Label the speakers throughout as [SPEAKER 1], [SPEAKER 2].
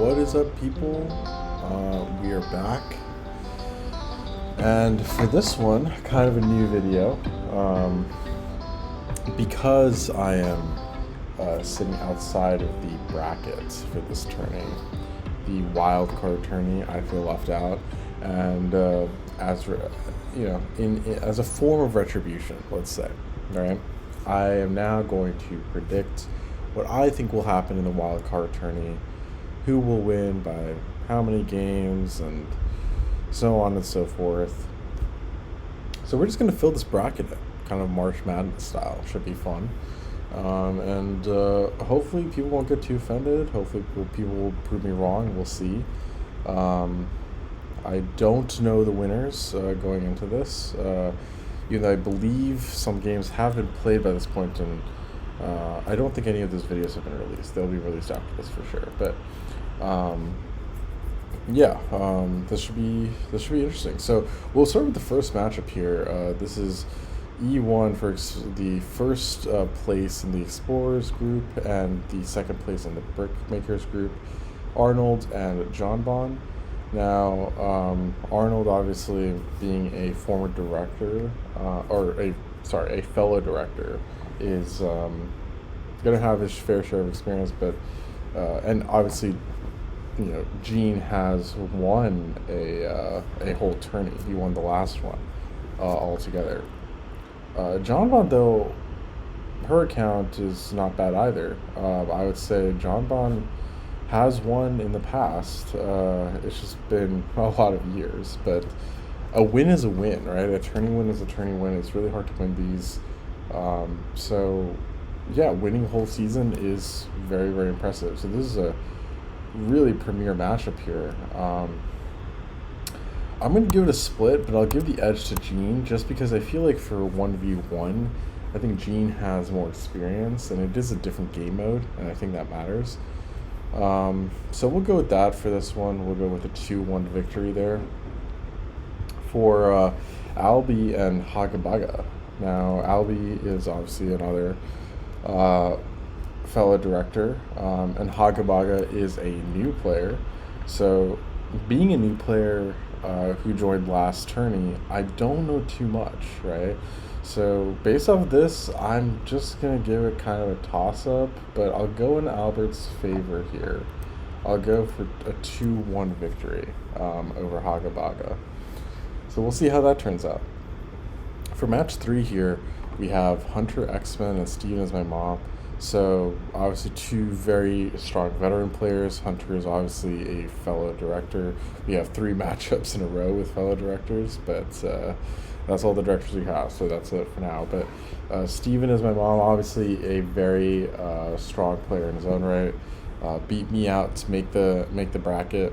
[SPEAKER 1] What is up, people? We are back, and for this one, kind of a new video, because I am sitting outside of the brackets for this tourney, the Wild Card Tourney. I feel left out, and as a form of retribution, let's say, all right, I am now going to predict what I think will happen in the Wild Card Tourney, who will win by how many games, and so on and so forth. So we're just going to fill this bracket in, kind of March Madness style. Should be fun. And hopefully people won't get too offended. Hopefully people will prove me wrong. We'll see. I don't know the winners going into this. Even though I believe some games have been played by this point, and I don't think any of those videos have been released. They'll be released after this for sure. But this should be interesting. So we'll start with the first matchup here. This is E1 for the first place in the Explorers group and the second place in the Brickmakers group, Arnold and John Bon. Now, Arnold, obviously being a former director, a fellow director, is going to have his fair share of experience, but and obviously, Gene has won a whole tourney. He won the last one altogether. John Bon, though, her account is not bad either. I would say John Bon has won in the past. It's just been a lot of years, but a win is a win, right? A tourney win is a tourney win. It's really hard to win these. Winning a whole season is very, very impressive. So this is a really premier matchup here. I'm going to give it a split, but I'll give the edge to Gene just because I feel like for 1v1, I think Gene has more experience, and it is a different game mode, and I think that matters. So we'll go with that for this one. We'll go with a 2-1 victory there for Albie and Hagabaga. Now, Albie is obviously another fellow director, and Hagabaga is a new player. So being a new player who joined last tourney, I don't know too much, right? So based off of this, I'm just going to give it kind of a toss-up, but I'll go in Albert's favor here. I'll go for a 2-1 victory over Hagabaga. So we'll see how that turns out. For match 3 here, we have Hunter X-Men and Steven is my mom. So obviously two very strong veteran players. Hunter is obviously a fellow director. We have 3 matchups in a row with fellow directors, but that's all the directors we have, so that's it for now. But Steven is my mom, obviously a very strong player in his own right. Beat me out to make the bracket,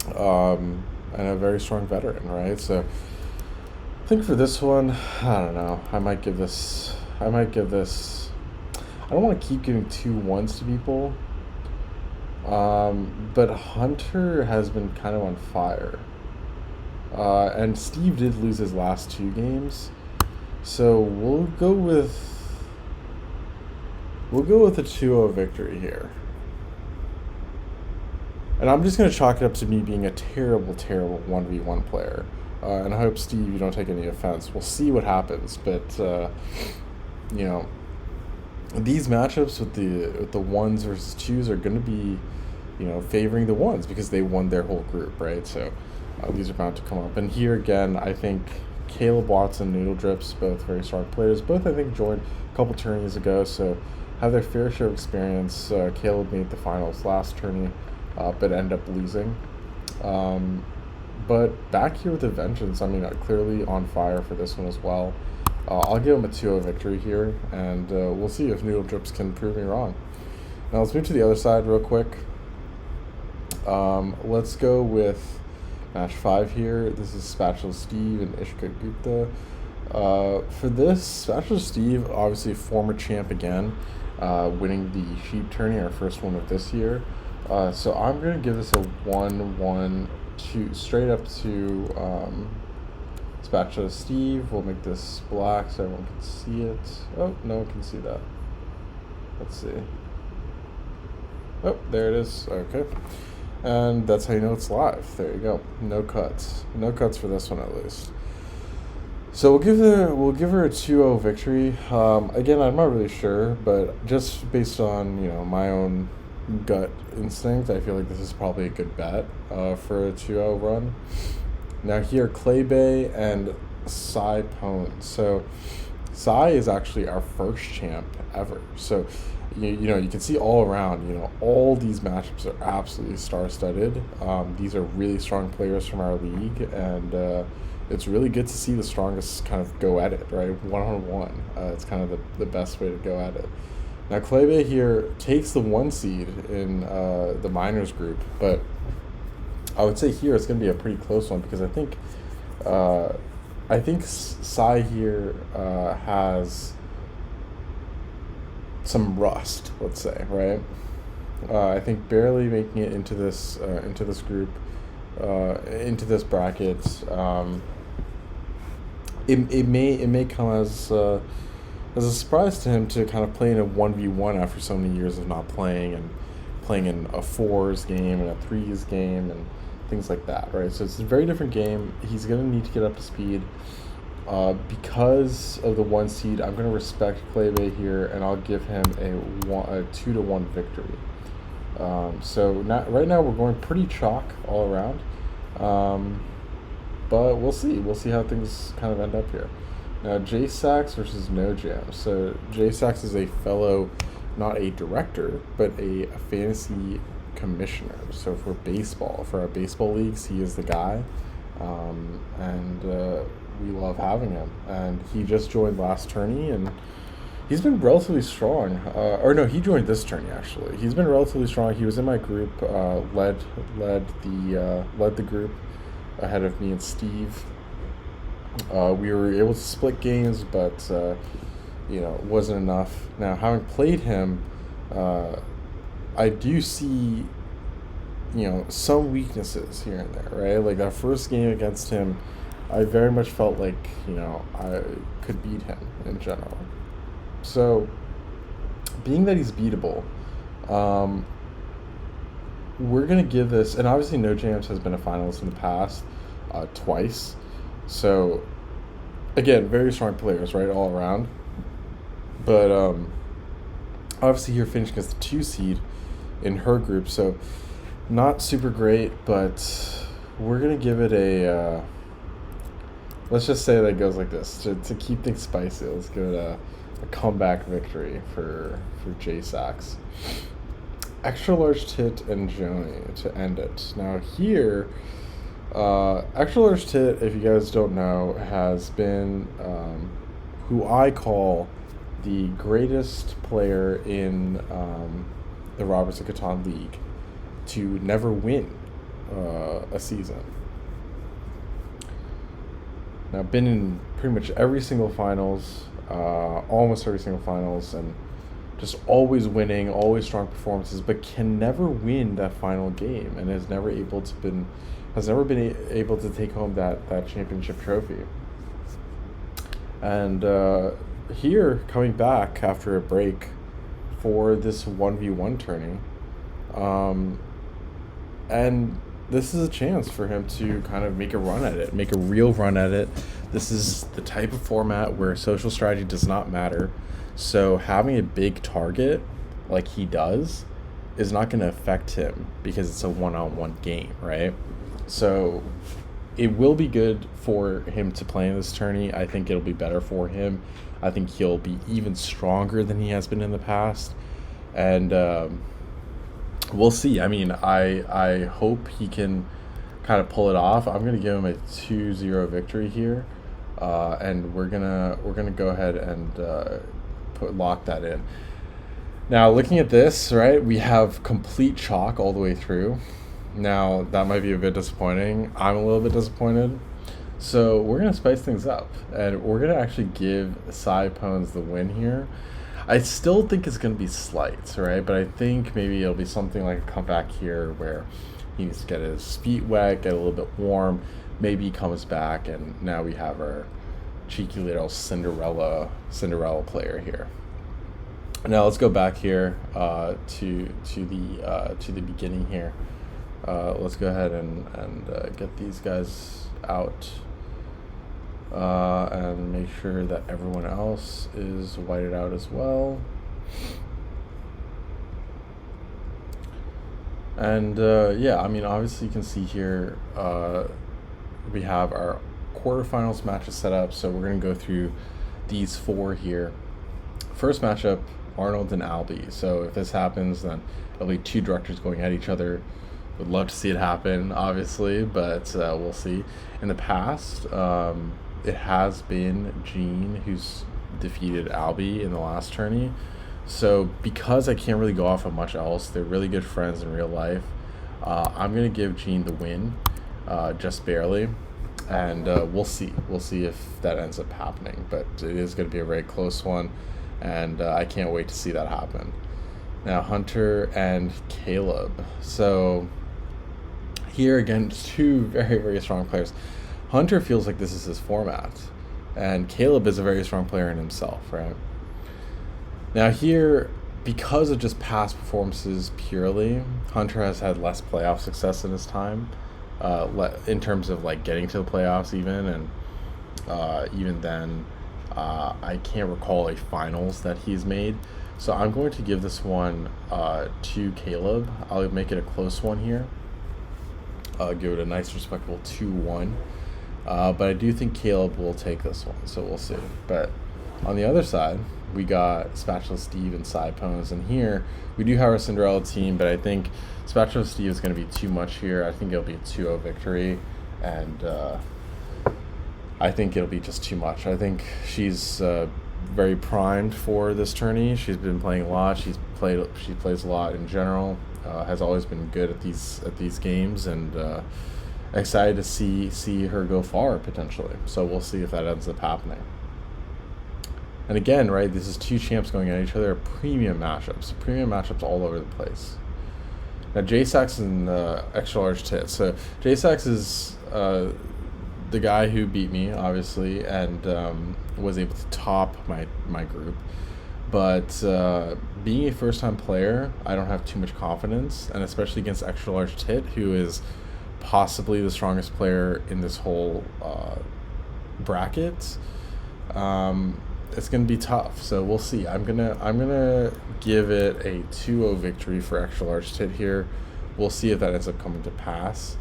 [SPEAKER 1] and a very strong veteran, right? So I think for this one, I don't know. I might give this. I don't want to keep giving 2 1s to people, but Hunter has been kind of on fire. And Steve did lose his last 2 games, so we'll go with a 2-0 victory here. And I'm just going to chalk it up to me being a terrible, terrible 1v1 player. And I hope, Steve, you don't take any offense. We'll see what happens, but these matchups with the 1s versus 2s are going to be, favoring the 1s because they won their whole group, right? So these are bound to come up. And here again, I think Caleb Watson, Noodle Drips, both very strong players. Both, I think, joined a couple tourneys ago, so have their fair share of experience. Caleb made the finals last tourney, but ended up losing. But back here with a vengeance. I mean, clearly on fire for this one as well. I'll give him a 2-0 victory here, and we'll see if Noodle Drips can prove me wrong. Now let's move to the other side real quick. Let's go with match 5 here. This is Spatula Steve and Ishka Gupta. For this, Spatula Steve, obviously former champ again, winning the Sheep Tourney, our first one of this year. So I'm going to give this a 1-1, straight up to Spatula Steve. We'll make this black so everyone can see it. Oh, no one can see that. Let's see. Oh, there it is. Okay. And that's how you know it's live. There you go. No cuts. No cuts for this one at least. So we'll give her a 2-0 victory. Again, I'm not really sure, but just based on my own gut instinct, I feel like this is probably a good bet for a 2-0 run. Now here, Clay Bay and Cy Pone. So Cy is actually our first champ ever. So you can see all around, all these matchups are absolutely star-studded. These are really strong players from our league, and it's really good to see the strongest kind of go at it, right? One-on-one. It's kind of the best way to go at it. Now, Clay Bay here takes the 1 seed in the minors group, but I would say here it's going to be a pretty close one because I think Cy here has some rust, let's say, right? I think barely making it into this group, into this bracket. It may come as a surprise to him to kind of play in a 1v1 after so many years of not playing and playing in a 4s game and a 3s game and things like that, right? So it's a very different game. He's going to need to get up to speed. Because of the 1 seed, I'm going to respect Clay Bay here, and I'll give him a 2-1 victory. So right now we're going pretty chalk all around, but we'll see. We'll see how things kind of end up here. Now, J-Sax versus No Jam. So J-Sax is a fellow, not a director, but a fantasy commissioner. So for our baseball leagues, he is the guy, and we love having him. And he just joined last tourney, and he's been relatively strong. He joined this tourney actually. He's been relatively strong. He was in my group, led the group ahead of me and Steve. We were able to split games, but it wasn't enough. Now, having played him, I do see some weaknesses here and there, right? Like that first game against him, I very much felt like I could beat him in general. So, being that he's beatable, we're going to give this, and obviously No Jams has been a finalist in the past, twice. So, again, very strong players, right, all around. But obviously here finishing as the 2 seed in her group, so not super great, but we're going to give it a, let's just say that it goes like this. To keep things spicy, let's give it a comeback victory for J-Sax. Extra large tit and Joni to end it. Now here, extra large tit, if you guys don't know, has been who I call the greatest player in the Robbers of Catan League to never win a season. Now, I've been in pretty much every single finals, almost every single finals, and just always winning, always strong performances, but can never win that final game, and has never been able to take home that championship trophy. And here, coming back after a break for this 1v1 tourney, and this is a chance for him to kind of make a real run at it. This is the type of format where social strategy does not matter. So having a big target like he does is not going to affect him because it's a one-on-one game, right? So it will be good for him to play in this tourney. I think it'll be better for him. I think he'll be even stronger than he has been in the past. And we'll see. I mean, I hope he can kind of pull it off. I'm going to give him a 2-0 victory here. And we're gonna go ahead and lock that in. Now, looking at this, right, we have complete chalk all the way through. Now, that might be a bit disappointing. I'm a little bit disappointed. So we're going to spice things up, and we're going to actually give Cy Pones the win here. I still think it's going to be slight, right? But I think maybe it'll be something like a comeback here where he needs to get his feet wet, get a little bit warm. Maybe he comes back, and now we have our cheeky little Cinderella player here. Now let's go back here to the beginning here. Let's go ahead and get these guys out and make sure that everyone else is whited out as well. And yeah, I mean, obviously you can see here we have our quarterfinals matches set up. So we're going to go through these 4 here. First matchup, Arnold and Albie. So if this happens, then it'll be 2 directors going at each other. Would love to see it happen, obviously, but we'll see. In the past, it has been Gene who's defeated Albie in the last tourney. So because I can't really go off of much else, they're really good friends in real life. I'm going to give Gene the win, just barely. And we'll see. We'll see if that ends up happening. But it is going to be a very close one. And I can't wait to see that happen. Now, Hunter and Caleb. So here again, 2 very, very strong players. Hunter feels like this is his format. And Caleb is a very strong player in himself, right? Now here, because of just past performances purely, Hunter has had less playoff success in his time, in terms of like getting to the playoffs even, and even then, I can't recall a finals that he's made. So I'm going to give this one to Caleb. I'll make it a close one here. I'll give it a nice respectable 2-1. But I do think Caleb will take this one, so we'll see. But on the other side, we got Spatula Steve and Cypones, and here we do have our Cinderella team, but I think Spatula Steve is going to be too much here. I think it'll be a 2-0 victory, and I think it'll be just too much. I think she's very primed for this tourney. She's been playing a lot. She plays a lot in general. Has always been good at these games, and excited to see her go far potentially. So we'll see if that ends up happening. And again, right, this is 2 champs going at each other, premium matchups all over the place. Now, J-Sax and Extra Large Tit. So J-Sax is the guy who beat me, obviously, and was able to top my group. But being a first-time player, I don't have too much confidence, and especially against Extra Large Tit, who is possibly the strongest player in this whole bracket. It's gonna be tough, so we'll see. I'm gonna give it a 2-0 victory for Extra Large Tit here. We'll see if that ends up coming to pass.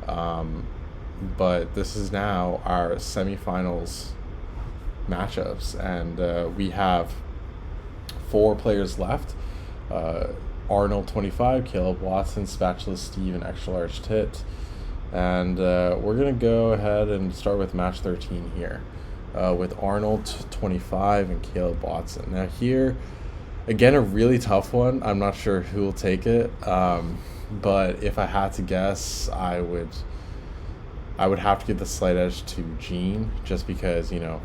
[SPEAKER 1] But this is now our semifinals matchups, and we have 4 players left. Arnold 25, Caleb Watson, Spatula Steve, and Extra Large Tit. And we're gonna go ahead and start with match 13 here. With Arnold 25 and Caleb Watson. Now here, again, a really tough one. I'm not sure who will take it, but if I had to guess, I would have to give the slight edge to Gene, just because, you know,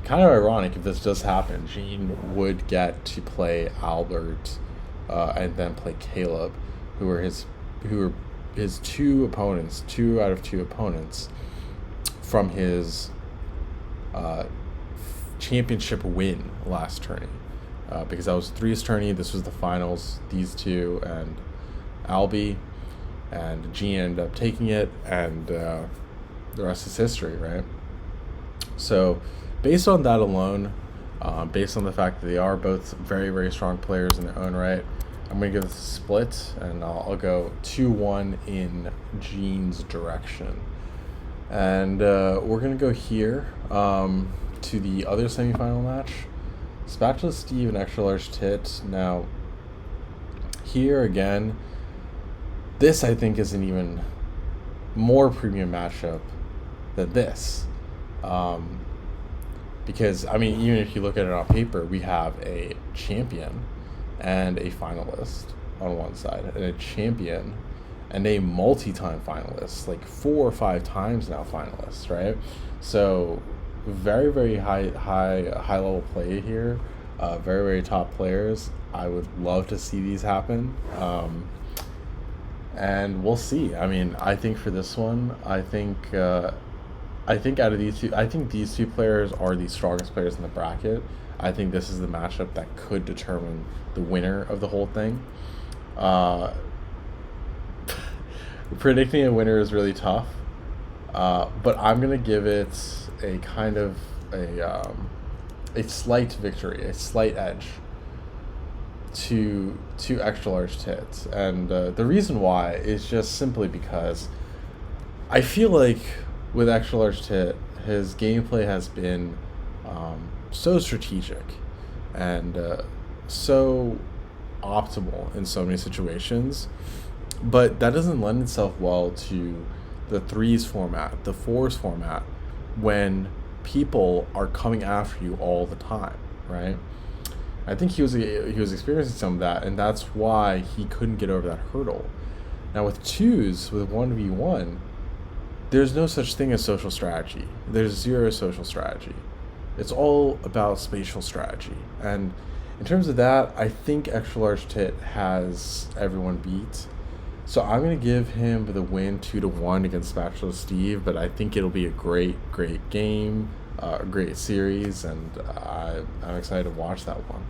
[SPEAKER 1] kind of ironic if this does happen. Gene would get to play Albert and then play Caleb, who are his 2 opponents, 2 out of 2 opponents from his championship win last tourney, because that was 3's tourney. This was the finals. These 2 and Albie and Gene ended up taking it, and the rest is history, right? So based on that alone, based on the fact that they are both very, very strong players in their own right, I'm going to give this a split, and I'll go 2-1 in Gene's direction. And we're going to go here to the other semifinal match. Spatula Steve and Extra Large Tit. Now, here again, this I think is an even more premium matchup than this. Because, I mean, even if you look at it on paper, we have a champion and a finalist on one side, and a champion and a multi-time finalist, like 4 or 5 times now finalists, right? So very, very high level play here, very, very top players. I would love to see these happen, and we'll see. I mean, I think for this one, I think I think out of these two players are the strongest players in the bracket. I think this is the matchup that could determine the winner of the whole thing. Predicting a winner is really tough, but I'm gonna give it a kind of a slight victory, a slight edge to extra large tits, and the reason why is just simply because I feel like with extra large tit, his gameplay has been so strategic and so optimal in so many situations, but that doesn't lend itself well to the threes format, the fours format, when people are coming after you all the time, right? I think he was experiencing some of that, and that's why he couldn't get over that hurdle. Now with twos, with 1v1, there's no such thing as social strategy. There's zero social strategy. It's all about spatial strategy. And in terms of that, I think extra large tit has everyone beat. So I'm going to give him the win 2-1 against Spatula Steve, but I think it'll be a great game, a great series, and I'm excited to watch that one.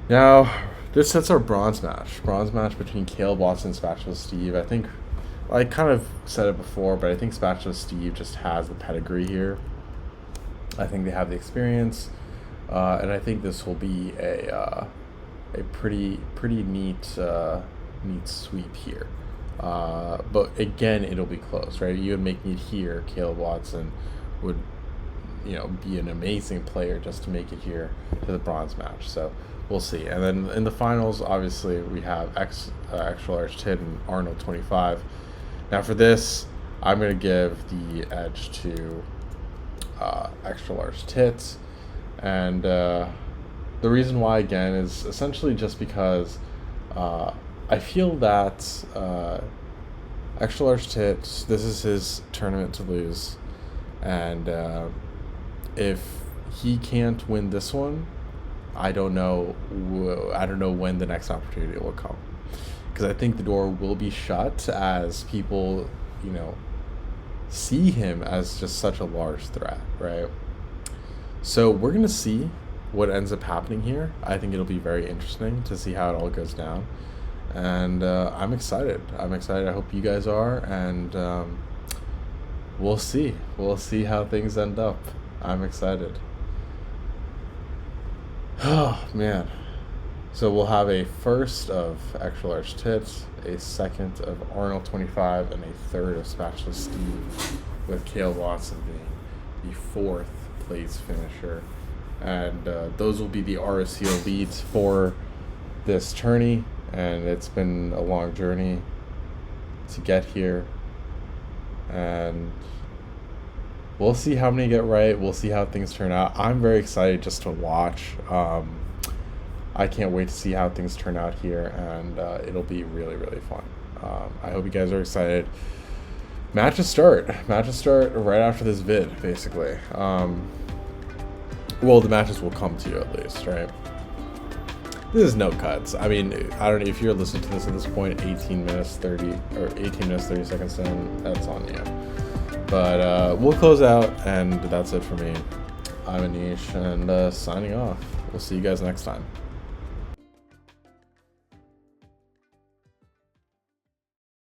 [SPEAKER 1] Now, this sets our bronze match between Caleb Watson and Spatula Steve. I think, I kind of said it before, but I think Spatula Steve just has the pedigree here. I think they have the experience, and I think this will be a pretty neat sweep here. But again, it'll be close, right? You would make me here. Caleb Watson would, be an amazing player just to make it here to the bronze match. So we'll see. And then in the finals, obviously, we have extra large tit and Arnold 25. Now for this, I'm going to give the edge to extra large tits, and the reason why, again, is essentially just because I feel that extra large tits, this is his tournament to lose, and if he can't win this one, I don't know when the next opportunity will come, because I think the door will be shut as people see him as just such a large threat, right? So we're gonna see what ends up happening here. I think it'll be very interesting to see how it all goes down, and I'm excited. I hope you guys are, and we'll see how things end up. I'm excited. Oh man. So we'll have a first of extra large tits, a second of Arnold 25, and a third of Spatula Steve, with Caleb Watson being the fourth place finisher. And those will be the RoC Elites for this tourney, and it's been a long journey to get here. And we'll see how many get right. We'll see how things turn out. I'm very excited just to watch. I can't wait to see how things turn out here, and it'll be really fun. I hope you guys are excited. Matches start right after this vid, basically. Well, the matches will come to you at least, right? This is no cuts. I mean, I don't know if you're listening to this at this point, 18 minutes 30 seconds in, that's on you. But we'll close out, and that's it for me. I'm Anish, and signing off. We'll see you guys next time.